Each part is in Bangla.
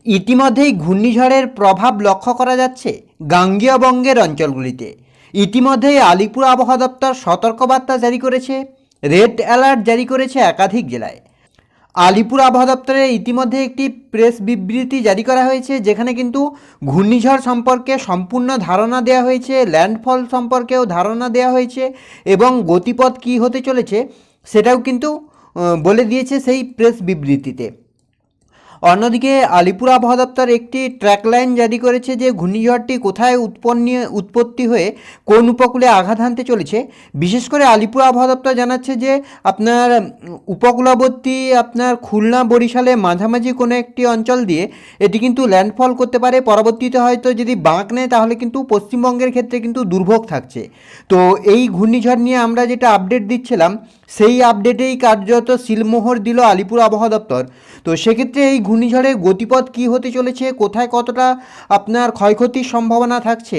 ইতিমধ্যেই ঘূর্ণিঝড়ের প্রভাব লক্ষ্য করা যাচ্ছে গাঙ্গেয় বঙ্গের অঞ্চলগুলিতে। ইতিমধ্যেই আলিপুর আবহাওয়া দপ্তর সতর্কবার্তা জারি করেছে, রেড অ্যালার্ট জারি করেছে একাধিক জেলায়। আলিপুর আবহাওয়া দপ্তরে ইতিমধ্যে একটি প্রেস বিবৃতি জারি করা হয়েছে, যেখানে কিন্তু ঘূর্ণিঝড় সম্পর্কে সম্পূর্ণ ধারণা দেওয়া হয়েছে, ল্যান্ডফল সম্পর্কেও ধারণা দেওয়া হয়েছে এবং গতিপথ কী হতে চলেছে সেটাও কিন্তু বলে দিয়েছে সেই প্রেস বিবৃতিতে। অন্যদিকে আলিপুর আবহাওয়া দপ্তর একটি ট্র্যাকলাইন জারি করেছে যে ঘূর্ণিঝড়টি কোথায় উৎপত্তি হয়ে কোন উপকূলে আঘাত হানতে চলেছে। বিশেষ করে আলিপুর আবহাওয়া দপ্তর জানাচ্ছে যে আপনার উপকূলবর্তী আপনার খুলনা বরিশালে মাঝামাঝি কোনো একটি অঞ্চল দিয়ে এটি কিন্তু ল্যান্ডফল করতে পারে। পরবর্তীতে হয়তো যদি বাঁক নেয় তাহলে কিন্তু পশ্চিমবঙ্গের ক্ষেত্রে কিন্তু দুর্ভোগ থাকছে। তো এই ঘূর্ণিঝড় নিয়ে আমরা যেটা আপডেট দিচ্ছিলাম সেই আপডেটেই কার্যত সিলমোহর দিল আলিপুর আবহাওয়া দপ্তর। তো সেক্ষেত্রে এই ঘূর্ণিঝড়ের গতিপথ কী হতে চলেছে, কোথায় কতটা আপনার ক্ষয়ক্ষতির সম্ভাবনা থাকছে,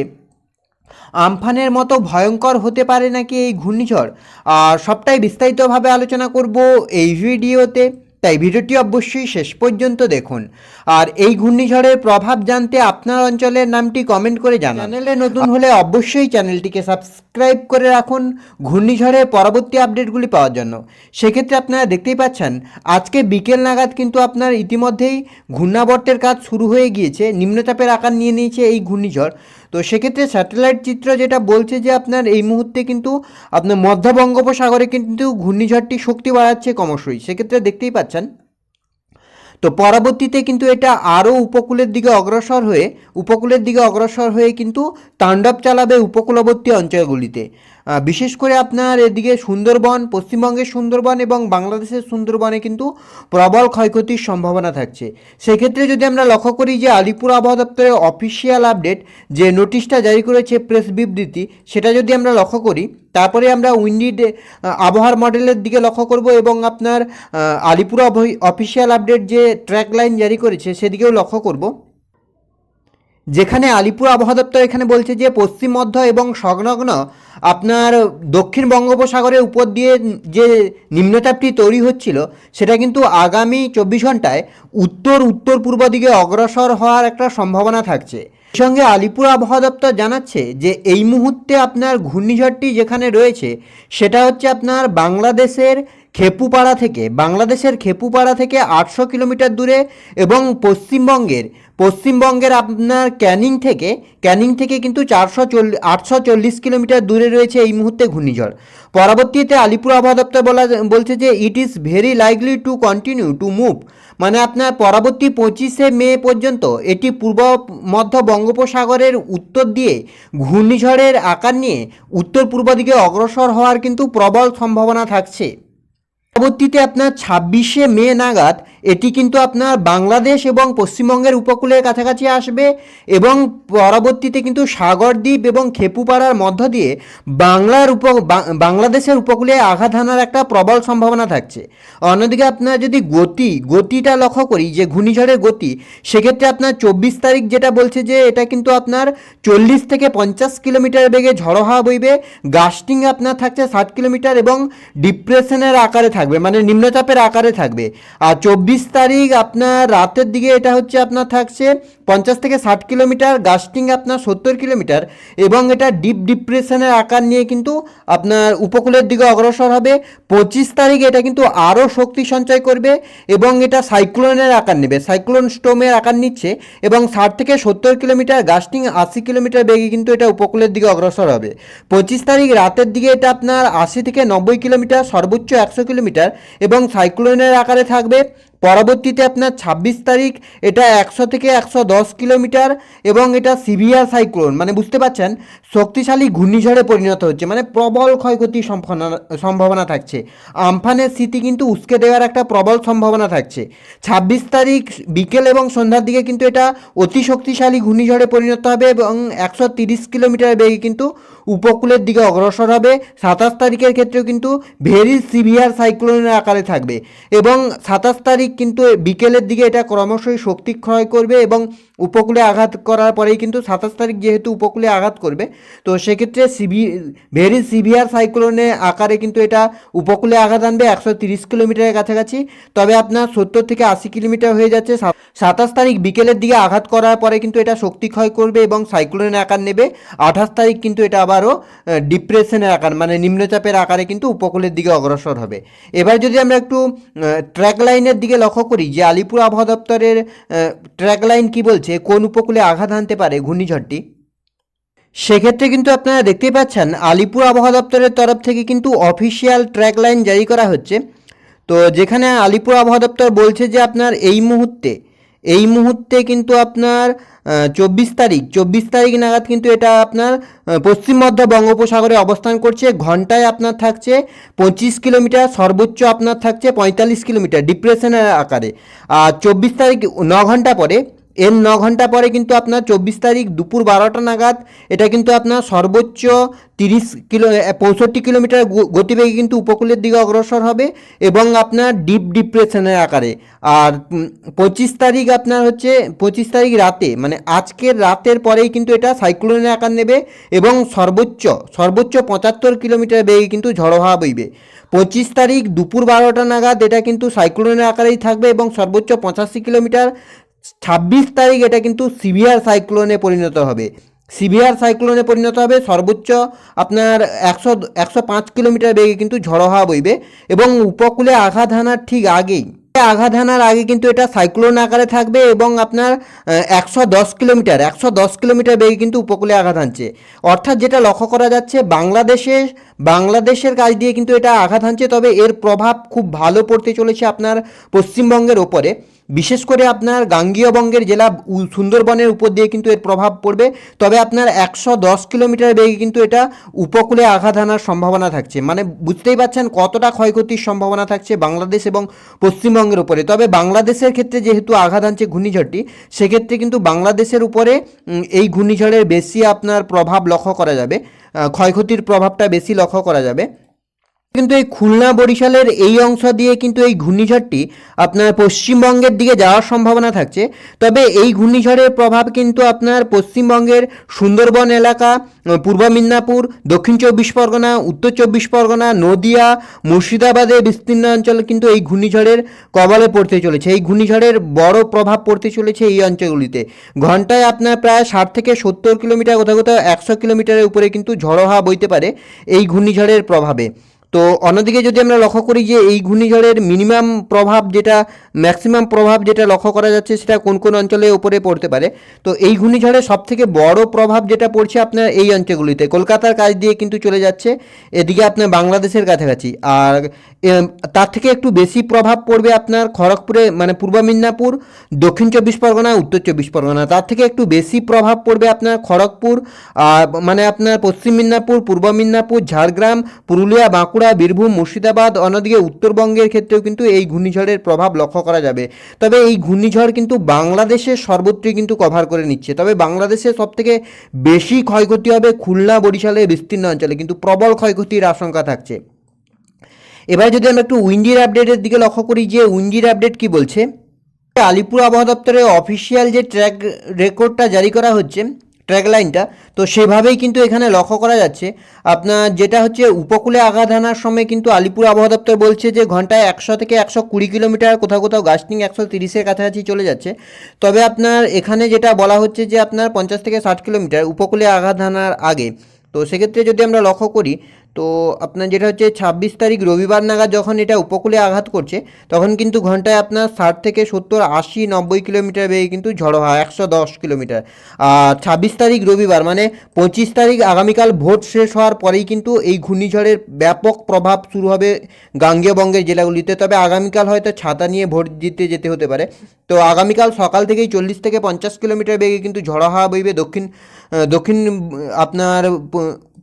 আমফানের মতো ভয়ঙ্কর হতে পারে নাকি এই ঘূর্ণিঝড়, আর সবটাই বিস্তারিতভাবে আলোচনা করব এই ভিডিওতে। তাই ভিডিওটি অবশ্যই শেষ পর্যন্ত দেখুন। আর এই ঘূর্ণিঝড়ের প্রভাব জানতে আপনার অঞ্চলের নামটি কমেন্ট করে জানান। চ্যানেলে নতুন হলে অবশ্যই চ্যানেলটিকে সাবস্ক্রাইব করে রাখুন ঘূর্ণিঝড়ের পরবর্তী আপডেটগুলি পাওয়ার জন্য। সেক্ষেত্রে আপনারা দেখতেই পাচ্ছেন আজকে বিকেল নাগাদ কিন্তু আপনার ইতিমধ্যেই ঘূর্ণাবর্তের কাজ শুরু হয়ে গিয়েছে, নিম্নচাপের আকার নিয়ে নিয়েছে এই ঘূর্ণিঝড়। তো সেক্ষেত্রে স্যাটেলাইট চিত্র যেটা বলছে যে আপনার এই মুহূর্তে কিন্তু আপনার মধ্য বঙ্গোপসাগরে কিন্তু ঘূর্ণিঝড়টি শক্তি বাড়াচ্ছে ক্রমশই, সেক্ষেত্রে দেখতেই পাচ্ছেন। তো পরবর্তীতে কিন্তু এটা আরও উপকূলের দিকে অগ্রসর হয়ে কিন্তু তাণ্ডব চালাবে উপকূলবর্তী অঞ্চলগুলিতে। বিশেষ করে আপনার এদিকে সুন্দরবন, পশ্চিমবঙ্গের সুন্দরবন এবং বাংলাদেশের সুন্দরবনে কিন্তু প্রবল ক্ষয়ক্ষতির সম্ভাবনা থাকছে। সেক্ষেত্রে যদি আমরা লক্ষ্য করি যে আলিপুর আবহাওয়া দপ্তরের অফিসিয়াল আপডেট যে নোটিশটা জারি করেছে প্রেস বিবৃতি, সেটা যদি আমরা লক্ষ্য করি, তারপরে আমরা উইন্ডিড আবহাওয়ার মডেলের দিকে লক্ষ্য করব এবং আপনার আলিপুর অফিসিয়াল আপডেট যে ট্র্যাক লাইন জারি করেছে সেদিকেও লক্ষ্য করব, যেখানে আলিপুর আবহাওয়া দপ্তর এখানে বলছে যে পশ্চিম মধ্য এবং সংলগ্ন আপনার দক্ষিণ বঙ্গোপসাগরের উপর দিয়ে যে নিম্নচাপটি তৈরি হচ্ছিল সেটা কিন্তু আগামী 24 ঘন্টায় উত্তর পূর্ব দিকে অগ্রসর হওয়ার একটা সম্ভাবনা থাকছে। সঙ্গে আলিপুর আবহাওয়া দপ্তর জানাচ্ছে যে এই মুহূর্তে আপনার ঘূর্ণিঝড়টি যেখানে রয়েছে সেটা হচ্ছে আপনার বাংলাদেশের খেপুপাড়া থেকে 800 কিলোমিটার দূরে এবং পশ্চিমবঙ্গের আপনার ক্যানিং থেকে কিন্তু 840 কিলোমিটার দূরে রয়েছে এই মুহূর্তে ঘূর্ণিঝড়। পরবর্তীতে আলিপুর আবহাওয়া দপ্তর বলছে যে it is very likely to continue to move, মানে আপনার পরবর্তী 25শে মে পর্যন্ত এটি পূর্ব মধ্য বঙ্গোপসাগরের উত্তর দিয়ে ঘূর্ণিঝড়ের আকার নিয়ে উত্তর পূর্ব দিকে অগ্রসর হওয়ার কিন্তু প্রবল সম্ভাবনা থাকছে। পরবর্তীতে আপনার 26শে মে নাগাদ এটি কিন্তু আপনার বাংলাদেশ এবং পশ্চিমবঙ্গের উপকূলের কাছাকাছি আসবে এবং পরবর্তীতে কিন্তু সাগরদ্বীপ এবং খেপুপাড়ার মধ্য দিয়ে বাংলাদেশের উপকূলে আঘাত হানার একটা প্রবল সম্ভাবনা থাকছে। অন্যদিকে আপনার যদি গতিটা লক্ষ্য করি যে ঘূর্ণিঝড়ের গতি, সেক্ষেত্রে আপনার 24 তারিখ যেটা বলছে যে এটা কিন্তু আপনার 40 থেকে 50 কিলোমিটার বেগে ঝড়ো হাওয়া বইবে, গাস্টিং আপনার থাকছে 60 কিলোমিটার এবং ডিপ্রেশনের আকারে থাকবে, মানে নিম্নচাপের আকারে থাকবে। আর 24 তারিখ আপনার রাতের দিকে এটা হচ্ছে আপনার থাকছে 50 থেকে 60 কিলোমিটার, গাস্টিং আপনার 70 কিলোমিটার এবং এটা ডিপ্রেশনের আকার নিয়ে কিন্তু আপনার উপকূলের দিকে অগ্রসর হবে। 25 তারিখ এটা কিন্তু আরও শক্তি সঞ্চয় করবে এবং এটা সাইক্লোনের আকার নেবে, সাইক্লোন স্টোমের আকার নিচ্ছে এবং 60 থেকে 70 কিলোমিটার, গাস্টিং 80 কিলোমিটার বেগে কিন্তু এটা উপকূলের দিকে অগ্রসর হবে। 25 তারিখ রাতের দিকে এটা আপনার 80 থেকে 90 কিলোমিটার, সর্বোচ্চ 100 কিলোমিটার এবং সাইক্লোনের আকারে থাকবে। পরবর্তীতে আপনার 26 তারিখ এটা 100 থেকে 110 কিলোমিটার এবং এটা সিভিয়ার সাইক্লোন, মানে বুঝতে পারছেন শক্তিশালী ঘূর্ণিঝড়ে পরিণত হচ্ছে, মানে প্রবল ক্ষয়ক্ষতির সম্ভাবনা থাকছে। আমফানের স্মৃতি কিন্তু উস্কে দেওয়ার একটা প্রবল সম্ভাবনা থাকছে। 26 তারিখ বিকেল এবং সন্ধ্যার দিকে কিন্তু এটা অতি শক্তিশালী ঘূর্ণিঝড়ে পরিণত হবে এবং 130 কিলোমিটার বেগে কিন্তু উপকূলের দিকে অগ্রসর হবে। 27 তারিখের ক্ষেত্রেও কিন্তু ভেরি সিভিয়ার সাইক্লোনের আকারে থাকবে এবং 27 তারিখ তারিখ কিন্তু বিকেলের দিকে এটা ক্রমশই শক্তি ক্ষয় করবে এবং উপকূলে আঘাত করার পরেই কিন্তু 27 তারিখ যেহেতু উপকূলে আঘাত করবে, তো সেক্ষেত্রে ভেরি সিভিয়ার সাইক্লোনে আকারে কিন্তু এটা উপকূলে আঘাত আনবে 130 কিলোমিটারের কাছাকাছি। তবে আপনার 70 থেকে 80 কিলোমিটার হয়ে যাচ্ছে। 27 তারিখ বিকেলের দিকে আঘাত করার পরে কিন্তু এটা শক্তি ক্ষয় করবে এবং সাইক্লোনের আকার নেবে। 28 তারিখ কিন্তু এটা আবারও ডিপ্রেশনের আকার মানে নিম্নচাপের আকারে কিন্তু উপকূলের দিকে অগ্রসর হবে। এবার যদি আমরা একটু ট্র্যাক লাইনের দিকে লক্ষ্য করি যে আলিপুর আবহাওয়া দপ্তরের ট্র্যাক লাইন কী বলছে, কোন উপকূলে আঘাত আনতে পারে ঘূর্ণিঝড়টি, সেক্ষেত্রে কিন্তু আপনারা দেখতেই পাচ্ছেন আলিপুর আবহাওয়া দপ্তরের তরফ থেকে কিন্তু অফিসিয়াল ট্র্যাক লাইন জারি করা হচ্ছে। তো যেখানে আলিপুর আবহাওয়া দপ্তর বলছে যে আপনার এই মুহূর্তে কিন্তু আপনার 24 তারিখ নাগাদ কিন্তু এটা আপনার পশ্চিম মধ্য বঙ্গোপসাগরে অবস্থান করছে। ঘন্টায় আপনার থাকছে 25 কিলোমিটার, সর্বোচ্চ আপনার থাকছে 45 কিলোমিটার ডিপ্রেশনের আকারে। আর 24 তারিখ 9 ঘন্টা পরে, এর 9 ঘন্টা পরে কিন্তু আপনার 24 তারিখ দুপুর 12টা নাগাদ এটা কিন্তু আপনার সর্বোচ্চ 65 কিলোমিটার গতিবেগে কিন্তু উপকূলের দিকে অগ্রসর হবে এবং আপনার ডিপ ডিপ্রেশনের আকারে। আর 25 তারিখ আপনার হচ্ছে 25 তারিখ রাতে মানে আজকের রাতের পরেই কিন্তু এটা সাইক্লোনের আকার নেবে এবং সর্বোচ্চ 75 কিলোমিটার বেগে কিন্তু ঝড়ো হাওয়া বইবে। 25 তারিখ দুপুর 12টা নাগাদ এটা কিন্তু সাইক্লোনের আকারেই থাকবে এবং সর্বোচ্চ 85 কিলোমিটার। 26 তারিখ এটা কিন্তু সিভিয়ার সাইক্লোনে পরিণত হবে, সর্বোচ্চ আপনার 105 কিলোমিটার বেগে কিন্তু ঝড়ো হাওয়া বইবে এবং উপকূলে আঘাত হানার ঠিক আগেই কিন্তু এটা সাইক্লোন আকারে থাকবে এবং আপনার 110 কিলোমিটার বেগে কিন্তু উপকূলে আঘাত হানছে। অর্থাৎ যেটা লক্ষ্য করা যাচ্ছে বাংলাদেশের কাছ দিয়ে কিন্তু এটা আঘাত হানছে। তবে এর প্রভাব খুব ভালো পড়তে চলেছে আপনার পশ্চিমবঙ্গের ওপরে, বিশেষ করে আপনার গাঙ্গীয় বঙ্গের জেলা সুন্দরবনের উপর দিয়ে কিন্তু এর প্রভাব পড়বে। তবে আপনার 110 কিলোমিটার বেগে কিন্তু এটা উপকূলে আঘাত হানার সম্ভাবনা থাকছে। মানে বুঝতেই পারছেন কতটা ক্ষয়ক্ষতির সম্ভাবনা থাকছে বাংলাদেশ এবং পশ্চিমবঙ্গের উপরে। তবে বাংলাদেশের ক্ষেত্রে যেহেতু আঘাত আনছে ঘূর্ণিঝড়টি, সেক্ষেত্রে কিন্তু বাংলাদেশের উপরে এই ঘূর্ণিঝড়ের বেশি আপনার প্রভাব লক্ষ্য করা যাবে, ক্ষয়ক্ষতির প্রভাবটা বেশি লক্ষ্য করা যাবে। কিন্তু এই খুলনা বরিশালের এই অংশ দিয়ে কিন্তু এই ঘূর্ণিঝড়টি আপনার পশ্চিমবঙ্গের দিকে যাওয়ার সম্ভাবনা থাকছে। তবে এই ঘূর্ণিঝড়ের প্রভাব কিন্তু আপনার পশ্চিমবঙ্গের সুন্দরবন এলাকা, পূর্ব মিদনাপুর, দক্ষিণ 24 পরগনা, উত্তর 24 পরগনা, নদিয়া, মুর্শিদাবাদের বিস্তীর্ণ অঞ্চলে কিন্তু এই ঘূর্ণিঝড়ের কবলে পড়তে চলেছে। এই ঘূর্ণিঝড়ের বড় প্রভাব পড়তে চলেছে এই অঞ্চলগুলিতে। ঘন্টায় আপনার প্রায় 60 থেকে 70 কিলোমিটার, কোথাও কোথাও 100 কিলোমিটারের উপরে কিন্তু ঝড়ো হাওয়া বইতে পারে এই ঘূর্ণিঝড়ের প্রভাবে। তো অন্যদিকে যদি আমরা লক্ষ্য করি যে এই ঘূর্ণিঝড়ের ম্যাক্সিমাম প্রভাব যেটা লক্ষ্য করা যাচ্ছে সেটা কোন কোন অঞ্চলের উপরে পড়তে পারে, তো এই ঘূর্ণিঝড়ের সবথেকে বড় প্রভাব যেটা পড়ছে আপনার এই অঞ্চলগুলিতে, কলকাতার কাছ দিয়ে কিন্তু চলে যাচ্ছে এদিকে আপনার বাংলাদেশের কাছাকাছি। আর তার থেকে একটু বেশি প্রভাব পড়বে আপনার খড়গপুরে মানে পূর্ব মিদনাপুর, দক্ষিণ 24 পরগনা, উত্তর 24 পরগনা। তার থেকে একটু বেশি প্রভাব পড়বে আপনার খড়গপুর, মানে আপনার পশ্চিম মিদনাপুর, পূর্ব মিদনাপুর, ঝাড়গ্রাম, পুরুলিয়া, বাঁকুড়া, বীরভূম, মুর্শিদাবাদ। অন্যদিকে উত্তরবঙ্গের ক্ষেত্রেও কিন্তু এই ঘূর্ণিঝড়ের প্রভাব লক্ষ্য করা যাবে। তবে এই ঘূর্ণিঝড় কিন্তু বাংলাদেশের সর্বত্রই কিন্তু কভার করে নিচ্ছে। তবে বাংলাদেশের সবথেকে বেশি ক্ষয়ক্ষতি হবে খুলনা বরিশালের বিস্তীর্ণ অঞ্চলে, কিন্তু প্রবল ক্ষয়ক্ষতির আশঙ্কা থাকছে। এবার যদি আমরা একটু উইন্ডির আপডেটের দিকে লক্ষ্য করি যে উইন্ডির আপডেট কি বলছে, আলিপুর আবহাওয়া দপ্তরের অফিসিয়াল যে ট্র্যাক রেকর্ডটা জারি করা হচ্ছে, ট্র্যাক লাইনটা, তো সেভাবেই কিন্তু এখানে লক্ষ্য করা যাচ্ছে আপনার যেটা হচ্ছে উপকূলে আঘাত হানার সময় কিন্তু আলিপুর আবহাওয়া দপ্তর বলছে যে ঘন্টায় 100 থেকে 120 কিলোমিটার, কোথাও কোথাও গাস্টিং 130-এর কাছাকাছি চলে যাচ্ছে। তবে আপনার এখানে যেটা বলা হচ্ছে যে আপনার 50 থেকে 60 কিলোমিটার উপকূলে আঘাত হানার আগে। তো সেক্ষেত্রে যদি আমরা লক্ষ্য করি তো আপনার যেটা হচ্ছে 26 তারিখ রবিবার নাগাদ যখন এটা উপকূলে আঘাত করছে তখন কিন্তু ঘন্টায় আপনার 60 থেকে 70, 80, 90 কিলোমিটার বেগে কিন্তু ঝড়ো হয় 110 কিলোমিটার। আর 26 তারিখ রবিবার মানে 25 তারিখ আগামীকাল ভোট শেষ হওয়ার পরেই কিন্তু এই ঘূর্ণিঝড়ের ব্যাপক প্রভাব শুরু হবে গাঙ্গেয় বঙ্গের জেলাগুলিতে। তবে আগামীকাল হয়তো ছাতা নিয়ে ভোট দিতে যেতে হতে পারে। তো আগামীকাল সকাল থেকেই 40 থেকে 50 কিলোমিটার বেগে কিন্তু ঝড়ো হাওয়া বইবে দক্ষিণ আপনার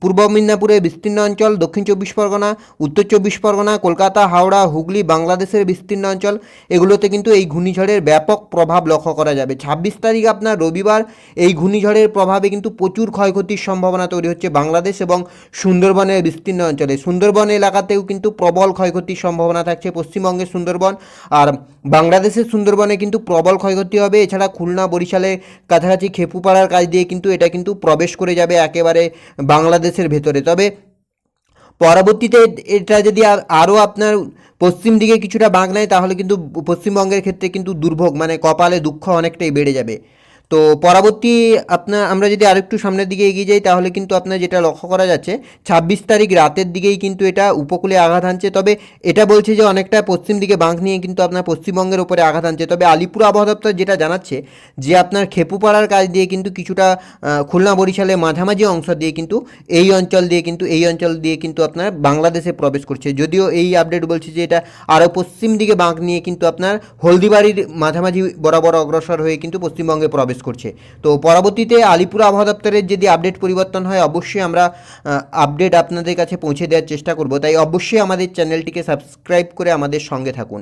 পূর্ব মেদিনীপুরের বিস্তীর্ণ অঞ্চল, দক্ষিণ চব্বিশ পরগনা, উত্তর চব্বিশ পরগনা, কলকাতা, হাওড়া, হুগলি, বাংলাদেশের বিস্তীর্ণ অঞ্চল, এগুলোতে কিন্তু এই ঘূর্ণিঝড়ের ব্যাপক প্রভাব লক্ষ্য করা যাবে। 26 তারিখ আপনার রবিবার এই ঘূর্ণিঝড়ের প্রভাবে কিন্তু প্রচুর ক্ষয়ক্ষতির সম্ভাবনা তৈরি হচ্ছে বাংলাদেশ এবং সুন্দরবনের বিস্তীর্ণ অঞ্চলে। সুন্দরবন এলাকাতেও কিন্তু প্রবল ক্ষয়ক্ষতির সম্ভাবনা থাকছে, পশ্চিমবঙ্গের সুন্দরবন আর বাংলাদেশের সুন্দরবনে কিন্তু প্রবল ক্ষয়ক্ষতি হবে। এছাড়া খুলনা, বরিশালের কাছাকাছি খেপুপাড়ার কাছ দিয়ে কিন্তু এটা কিন্তু প্রবেশ করে যাবে একেবারে বাংলাদেশের ভেতরে। তবে পরবর্তীতে এটা যদি আরও আপনার পশ্চিম দিকে কিছুটা বাঁক নেয় তাহলে কিন্তু পশ্চিমবঙ্গের ক্ষেত্রে কিন্তু দুর্ভোগ মানে কপালে দুঃখ অনেকটাই বেড়ে যাবে। তো পরবর্তী আপনার আমরা যদি আরেকটু সামনের দিকে এগিয়ে যাই তাহলে কিন্তু আপনার যেটা লক্ষ্য করা যাচ্ছে 26 তারিখ রাতের দিকেই কিন্তু এটা উপকূলে আঘাত হানছে। তবে এটা বলছে যে অনেকটা পশ্চিম দিকে বাঁক নিয়ে কিন্তু আপনার পশ্চিমবঙ্গের উপরে আঘাত হানছে। তবে আলিপুর আবহাওয়া দপ্তর যেটা জানাচ্ছে যে আপনার খেপুপাড়ার কাছ দিয়ে কিন্তু কিছুটা খুলনা বরিশালের মাঝামাঝি অংশ দিয়ে কিন্তু এই অঞ্চল দিয়ে কিন্তু আপনার বাংলাদেশে প্রবেশ করছে। যদিও এই আপডেট বলছে যে এটা আরও পশ্চিম দিকে বাঁক নিয়ে কিন্তু আপনার হলদিবাড়ির মাঝামাঝি বরাবর অগ্রসর হয়ে কিন্তু পশ্চিমবঙ্গে প্রবেশ করছে। তো পরবর্তীতে আলিপুর আবহাওয়া দপ্তরের যদি আপডেট পরিবর্তন হয় অবশ্যই আমরা আপডেট আপনাদের কাছে পৌঁছে দেওয়ার চেষ্টা করব। তাই অবশ্যই আমাদের চ্যানেলটিকে সাবস্ক্রাইব করে আমাদের সঙ্গে থাকুন।